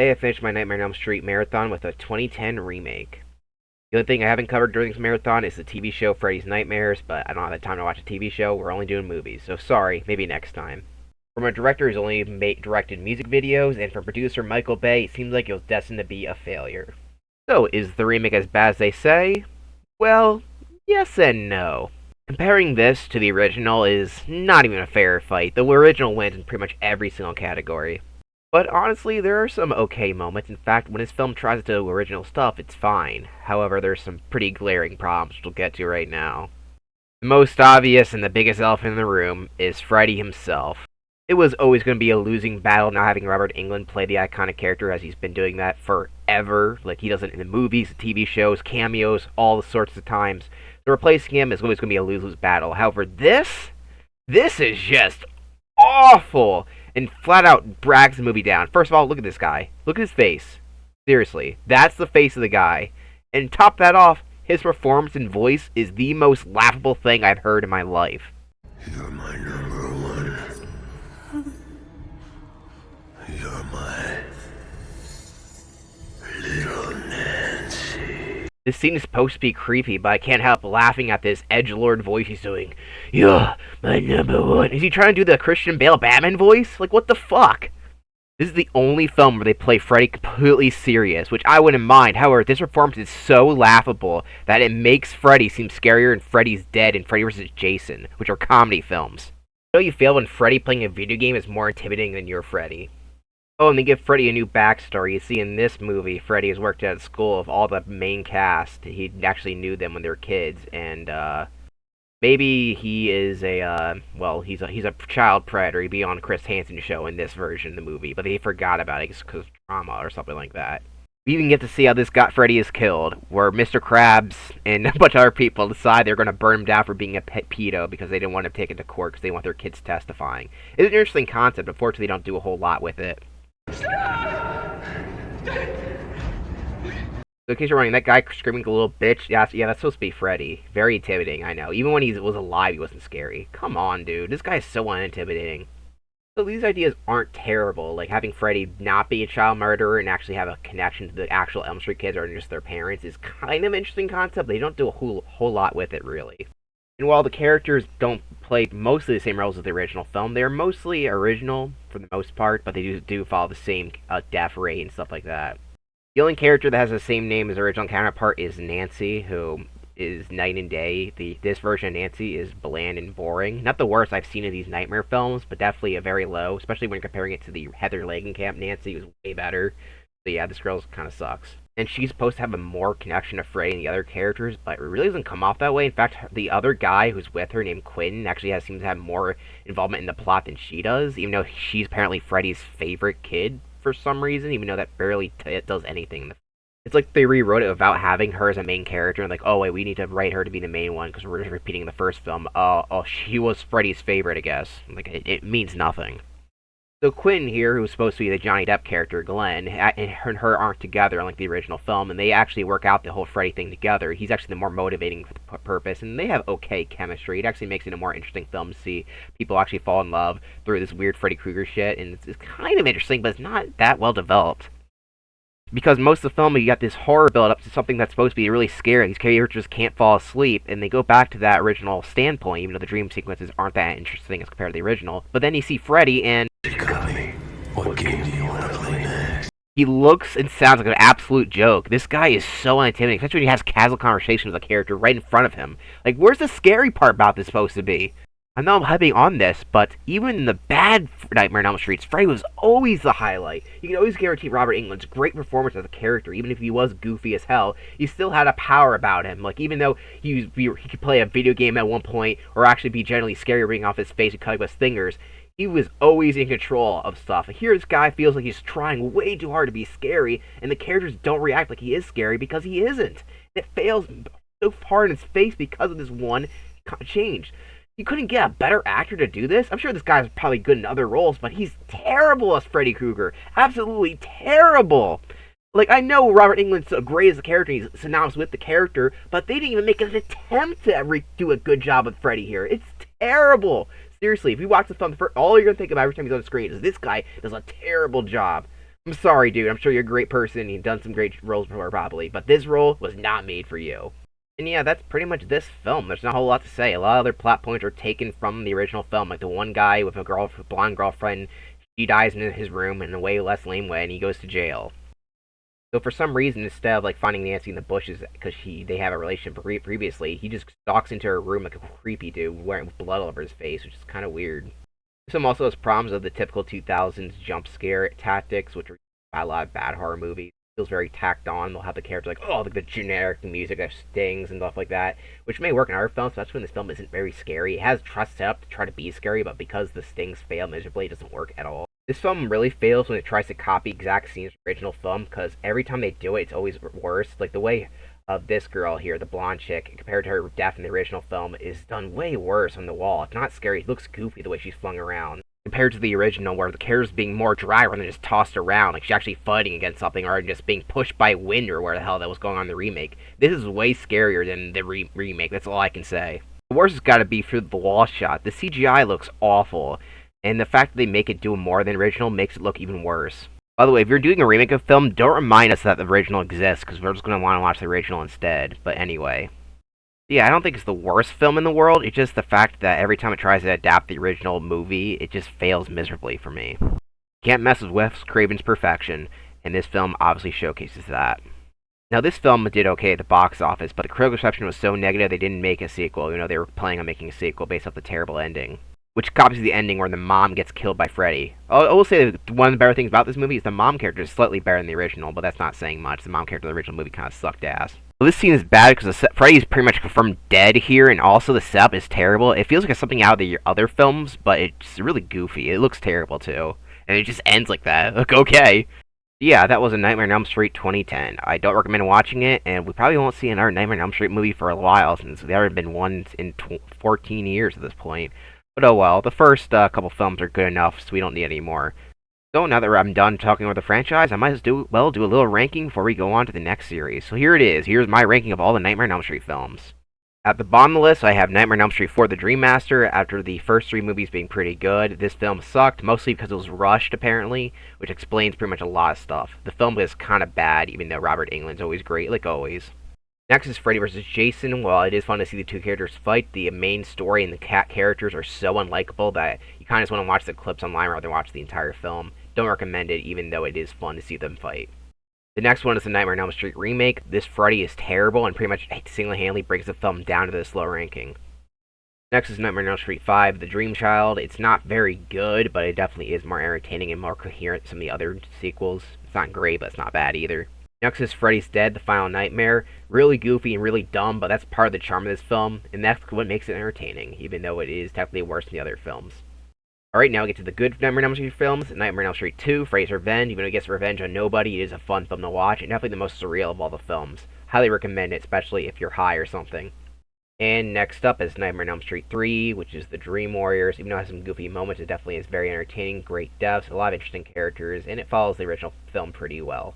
today I finished my Nightmare on Elm Street marathon with a 2010 remake. The only thing I haven't covered during this marathon is the TV show Freddy's Nightmares, but I don't have the time to watch a TV show. We're only doing movies, so sorry, maybe next time. From a director who's only directed music videos, and from producer Michael Bay, it seems like it was destined to be a failure. So, is the remake as bad as they say? Well, yes and no. Comparing this to the original is not even a fair fight. The original wins in pretty much every single category. But honestly, there are some okay moments. In fact, when his film tries to do original stuff, it's fine. However, there's some pretty glaring problems, which we'll get to right now. The most obvious and the biggest elephant in the room is Freddy himself. It was always going to be a losing battle not having Robert Englund play the iconic character, as he's been doing that forever. Like, he does it in the movies, the TV shows, cameos, all the sorts of times. So replacing him is always going to be a lose-lose battle. However, this is just awful and flat out drags the movie down. First of all, look at this guy. Look at his face. Seriously, that's the face of the guy. And top that off, his performance and voice is the most laughable thing I've heard in my life. You're my number one. You're my little Nancy. This scene is supposed to be creepy, but I can't help laughing at this edgelord voice he's doing. You're my number one. Is he trying to do the Christian Bale Batman voice? Like, what the fuck? This is the only film where they play Freddy completely serious, which I wouldn't mind. However, this performance is so laughable that it makes Freddy seem scarier than Freddy's Dead and Freddy vs. Jason, which are comedy films. You know you feel when Freddy playing a video game is more intimidating than your Freddy. Oh, and they give Freddy a new backstory. You see, in this movie, Freddy has worked at a school of all the main cast. He actually knew them when they were kids, and maybe he is he's a child predator. He'd be on Chris Hansen's show in this version of the movie, but they forgot about it because of trauma or something like that. We even get to see how this Freddy is killed, where Mr. Krabs and a bunch of other people decide they're going to burn him down for being a pedo because they didn't want to take it to court because they want their kids testifying. It's an interesting concept. Unfortunately, they don't do a whole lot with it. So in case you're wondering, that guy screaming a little bitch, yeah, that's supposed to be Freddy. Very intimidating, I know. Even when he was alive, he wasn't scary. Come on, dude. This guy is so unintimidating. So these ideas aren't terrible, like having Freddy not be a child murderer and actually have a connection to the actual Elm Street kids or just their parents is kind of an interesting concept. They don't do a whole lot with it, really. And while the characters don't play mostly the same roles as the original film, they're mostly original for the most part, but they do follow the same death rate and stuff like that. The only character that has the same name as the original counterpart is Nancy, who is night and day. This version of Nancy is bland and boring. Not the worst I've seen of these Nightmare films, but definitely a very low, especially when comparing it to the Heather Langenkamp Nancy, who's way better. So yeah, this girl kind of sucks. And she's supposed to have a more connection to Freddy and the other characters, but it really doesn't come off that way. In fact, the other guy who's with her, named Quinn, actually seems to have more involvement in the plot than she does, even though she's apparently Freddy's favorite kid for some reason, even though that barely does anything. It's like they rewrote it without having her as a main character, and like, oh wait, we need to write her to be the main one because we're just repeating the first film. Oh, she was Freddy's favorite, I guess. Like, it means nothing. So Quinn here, who's supposed to be the Johnny Depp character, Glenn, and her aren't together like the original film, and they actually work out the whole Freddy thing together. He's actually the more motivating purpose, and they have okay chemistry. It actually makes it a more interesting film to see people actually fall in love through this weird Freddy Krueger shit, and it's kind of interesting, but it's not that well developed. Because most of the film, you got this horror build-up to something that's supposed to be really scary. These characters can't fall asleep, and they go back to that original standpoint, even though the dream sequences aren't that interesting as compared to the original. But then you see Freddy, and What game do you want to play next? he looks and sounds like an absolute joke. This guy is so intimidating, especially when he has casual conversations with a character right in front of him. Like, where's the scary part about this supposed to be? I know I'm hyping on this, but even in the bad Nightmare on Elm Street, Freddy was always the highlight. You can always guarantee Robert Englund's great performance as a character, even if he was goofy as hell. He still had a power about him. Like, even though he could play a video game at one point, or actually be generally scary, reading off his face and cutting with his fingers, he was always in control of stuff. Here, this guy feels like he's trying way too hard to be scary, and the characters don't react like he is scary because he isn't. It fails so far in his face because of this one change. You couldn't get a better actor to do this? I'm sure this guy's probably good in other roles, but he's terrible as Freddy Krueger. Absolutely terrible. Like, I know Robert Englund's so great as a character, he's synonymous with the character, but they didn't even make an attempt to ever do a good job with Freddy here. It's terrible. Seriously, if you watch the film, all you're going to think about every time he's on the screen is this guy does a terrible job. I'm sorry, dude. I'm sure you're a great person and you've done some great roles before, probably, but this role was not made for you. And yeah, that's pretty much this film. There's not a whole lot to say. A lot of other plot points are taken from the original film, like the one guy with a blonde girlfriend. She dies in his room in a way less lame way, and he goes to jail. So for some reason, instead of like finding Nancy in the bushes because they have a relationship previously, he just stalks into her room like a creepy dude wearing blood all over his face, which is kind of weird. This film also has problems of the typical 2000s jump scare tactics, which are by a lot of bad horror movies. It feels very tacked on. They'll have the character like, oh, like the generic music that stings and stuff like that, which may work in our films, especially when this film isn't very scary. It has trust set up to try to be scary, but because the stings fail miserably, it doesn't work at all. This film really fails when it tries to copy exact scenes from the original film, because every time they do it, it's always worse. Like the way of this girl here, the blonde chick, compared to her death in the original film, is done way worse on the wall. It's not scary. It looks goofy the way she's flung around. Compared to the original, where the character's being more dry rather than just tossed around, like she's actually fighting against something, or just being pushed by wind, or where the hell that was going on in the remake. This is way scarier than the remake. That's all I can say. The worst has got to be through the wall shot. The CGI looks awful, and the fact that they make it do more than the original makes it look even worse. By the way, if you're doing a remake of film, don't remind us that the original exists, because we're just going to want to watch the original instead. But anyway. Yeah, I don't think it's the worst film in the world. It's just the fact that every time it tries to adapt the original movie, it just fails miserably for me. Can't mess with Wes Craven's perfection, and this film obviously showcases that. Now, this film did okay at the box office, but the critical reception was so negative they didn't make a sequel. They were planning on making a sequel based off the terrible ending, which copies the ending where the mom gets killed by Freddy. I will say that one of the better things about this movie is the mom character is slightly better than the original, but that's not saying much. The mom character in the original movie kind of sucked ass. Well, this scene is bad because Freddy is pretty much confirmed dead here, and also the setup is terrible. It feels like it's something out of the other films, but it's really goofy. It looks terrible, too. And it just ends like that. Like, okay. Yeah, that was a Nightmare on Elm Street 2010. I don't recommend watching it, and we probably won't see another Nightmare on Elm Street movie for a while, since there haven't been one in 14 years at this point. But oh well, the first couple films are good enough, so we don't need any more. So now that I'm done talking about the franchise, I might as well do a little ranking before we go on to the next series. So here it is. Here's my ranking of all the Nightmare on Elm Street films. At the bottom of the list, I have Nightmare on Elm Street 4: The Dream Master. After the first three movies being pretty good, this film sucked, mostly because it was rushed, apparently, which explains pretty much a lot of stuff. The film is kind of bad, even though Robert Englund's always great, like always. Next is Freddy vs. Jason. While it is fun to see the two characters fight, the main story and the cat characters are so unlikable that you kind of just want to watch the clips online rather than watch the entire film. Don't recommend it, even though it is fun to see them fight. The next one is the Nightmare on Elm Street remake. This Freddy is terrible and pretty much single-handedly brings the film down to this low ranking. Next is Nightmare on Elm Street 5, The Dream Child. It's not very good, but it definitely is more entertaining and more coherent than some of the other sequels. It's not great, but it's not bad either. Next is Freddy's Dead, The Final Nightmare. Really goofy and really dumb, but that's part of the charm of this film, and that's what makes it entertaining, even though it is technically worse than the other films. Alright, now we get to the good Nightmare on Elm Street films. Nightmare on Elm Street 2, Freddy's Revenge. Even though it gets revenge on nobody, it is a fun film to watch, and definitely the most surreal of all the films. Highly recommend it, especially if you're high or something. And next up is Nightmare on Elm Street 3, which is The Dream Warriors. Even though it has some goofy moments, it definitely is very entertaining, great deaths, a lot of interesting characters, and it follows the original film pretty well.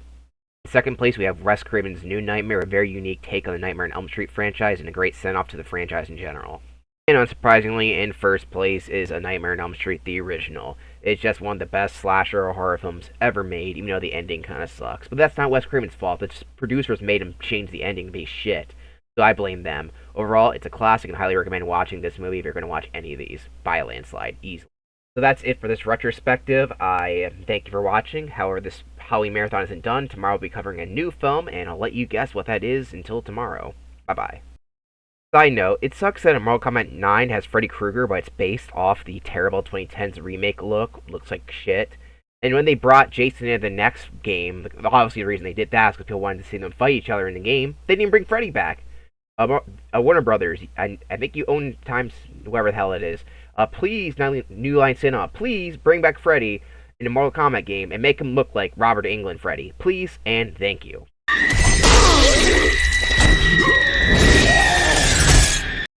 In second place, we have Wes Craven's New Nightmare, a very unique take on the Nightmare on Elm Street franchise, and a great send-off to the franchise in general. And unsurprisingly, in first place is A Nightmare on Elm Street, the original. It's just one of the best slasher or horror films ever made, even though the ending kind of sucks. But that's not Wes Craven's fault. The producers made him change the ending to be shit. So I blame them. Overall, it's a classic and highly recommend watching this movie if you're going to watch any of these. By a landslide, easily. So that's it for this retrospective. I thank you for watching. However, this Halloween marathon isn't done. Tomorrow we'll be covering a new film, and I'll let you guess what that is until tomorrow. Bye-bye. Side note, it sucks that Mortal Kombat 9 has Freddy Krueger, but it's based off the terrible 2010s remake look. Looks like shit. And when they brought Jason into the next game, obviously the reason they did that is because people wanted to see them fight each other in the game. They didn't bring Freddy back. Warner Brothers, I think you own Times, whoever the hell it is. Please, New Line Cinema, please bring back Freddy in a Mortal Kombat game and make him look like Robert Englund Freddy. Please and thank you.